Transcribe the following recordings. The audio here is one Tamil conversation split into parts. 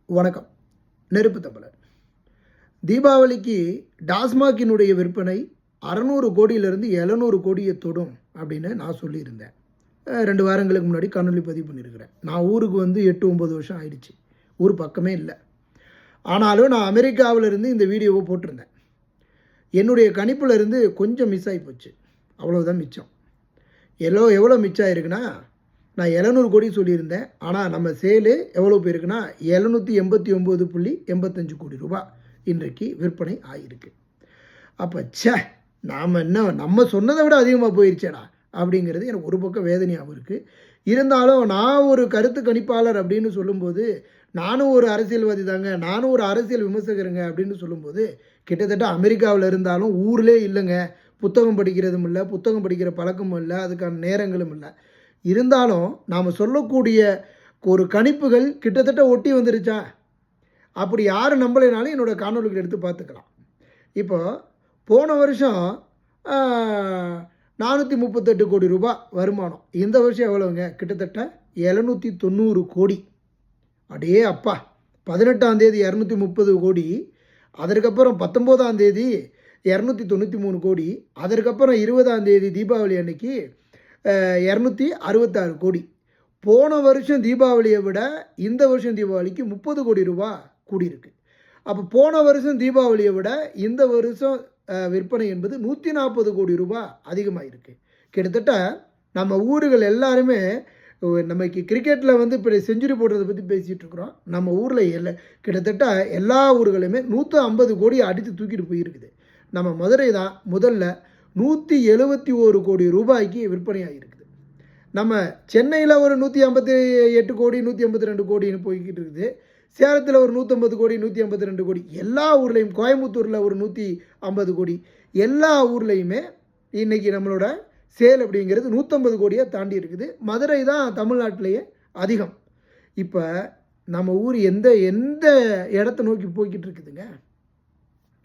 வணக்கம். நெருப்பு தமிழர். தீபாவளிக்கு டாஸ்மாகினுடைய விற்பனை 600 கோடியிலிருந்து 700 கோடியை தொடும் அப்படின்னு நான் சொல்லியிருந்தேன். 2 வாரங்களுக்கு முன்னாடி காணொலி பதிவு பண்ணியிருக்கிறேன். நான் ஊருக்கு வந்து 8-9 வருஷம் ஆயிடுச்சு. ஊர் பக்கமே இல்லை. ஆனாலும் நான் அமெரிக்காவிலிருந்து இந்த வீடியோவை போட்டிருந்தேன். என்னுடைய கணிப்பில் இருந்து கொஞ்சம் மிஸ் ஆகி போச்சு. அவ்வளோதான் மிச்சம். எவ்வளோ மிச்சம் ஆயிருக்குன்னா, நான் 700 கோடி சொல்லியிருந்தேன். ஆனால் நம்ம சேலு எவ்வளோ போயிருக்குன்னா 789.85 கோடி ரூபாய் இன்றைக்கு விற்பனை ஆகிருக்கு. அப்போ நம்ம சொன்னதை விட அதிகமாக போயிருச்சேடா அப்படிங்கிறது எனக்கு ஒரு பக்கம் வேதனையாகவும் இருக்குது. இருந்தாலும் நான் ஒரு கருத்து கணிப்பாளர் அப்படின்னு சொல்லும்போது, நானும் ஒரு அரசியல்வாதி தாங்க, நானும் ஒரு அரசியல் விமர்சகருங்க அப்படின்னு சொல்லும்போது, கிட்டத்தட்ட அமெரிக்காவில் இருந்தாலும் ஊரிலே இல்லைங்க, புத்தகம் படிக்கிறதும் இல்லை, புத்தகம் படிக்கிற பழக்கமும் இல்லை, அதுக்கான நேரங்களும் இல்லை. இருந்தாலும் நாம் சொல்லக்கூடிய ஒரு கணிப்புகள் கிட்டத்தட்ட ஒட்டி வந்துருச்சா? அப்படி யாரும் நம்பலைனாலும் என்னோடய காணொலிகள் எடுத்து பார்த்துக்கலாம். இப்போ போன வருஷம் 438 கோடி ரூபாய் வருமானம். இந்த வருஷம் எவ்வளோங்க? கிட்டத்தட்ட 790 கோடி. அடே அப்பா! 18ஆம் தேதி 230 கோடி, அதற்கப்புறம் 19ஆம் தேதி 293 கோடி, அதற்கப்புறம் 20ஆம் தேதி தீபாவளி அன்னைக்கு 266 கோடி. போன வருஷம் தீபாவளியை விட இந்த வருஷம் தீபாவளிக்கு 30 கோடி ரூபா கூடியிருக்கு. அப்போ போன வருஷம் தீபாவளியை விட இந்த வருஷம் விற்பனை என்பது 140 கோடி ரூபா அதிகமாக இருக்குது. கிட்டத்தட்ட நம்ம ஊர்கள் எல்லாருமே நமக்கு கிரிக்கெட்டில் வந்து இப்போ செஞ்சுரி போடுறதை பற்றி பேசிகிட்டு இருக்கிறோம். நம்ம ஊரில் கிட்டத்தட்ட எல்லா ஊர்களுமே 150 கோடி அடித்து தூக்கிட்டு போயிருக்குது. நம்ம மதுரை தான் முதல்ல 171 கோடி ரூபாய்க்கு விற்பனையாக இருக்குது. நம்ம சென்னையில் ஒரு 158 கோடி 152 கோடின்னு போய்கிட்டு இருக்குது. சேலத்தில் ஒரு 150 கோடி 152 கோடி, எல்லா ஊர்லேயும், கோயம்புத்தூரில் ஒரு 150 கோடி, எல்லா ஊர்லேயுமே இன்றைக்கி நம்மளோட சேல் அப்படிங்கிறது 150 கோடியை தாண்டி இருக்குது. மதுரை தான் தமிழ்நாட்டிலேயே அதிகம். இப்போ நம்ம ஊர் எந்த இடத்த நோக்கி போய்கிட்டு இருக்குதுங்க?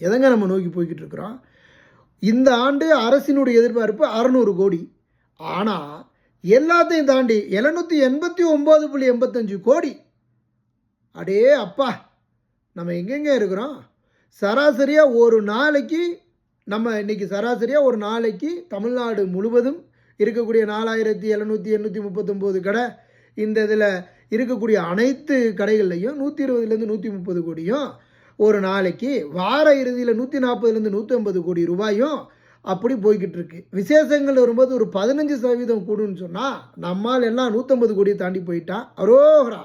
எதங்க நம்ம நோக்கி போய்கிட்டு இருக்கிறோம்? இந்த ஆண்டு அரசினுடைய எதிர்பார்ப்பு 600 கோடி. ஆனால் எல்லாத்தையும் தாண்டி 789.85 கோடி. அடே அப்பா! நம்ம எங்கெங்கே இருக்கிறோம்? சராசரியாக ஒரு நாளைக்கு ஒரு நாளைக்கு தமிழ்நாடு முழுவதும் இருக்கக்கூடிய 4739 கடை, இந்த இதில் இருக்கக்கூடிய அனைத்து கடைகள்லையும் 120லேருந்து 130 கோடியும், ஒரு நாளைக்கு வார இறுதியில் 140லேருந்து 150 கோடி ரூபாயும் அப்படி போய்கிட்டு இருக்கு. விசேஷங்கள் வரும்போது ஒரு 15% கூடுன்னு சொன்னால் நம்மால் எல்லாம் 150 கோடியை தாண்டி போயிட்டான். அரோகரா!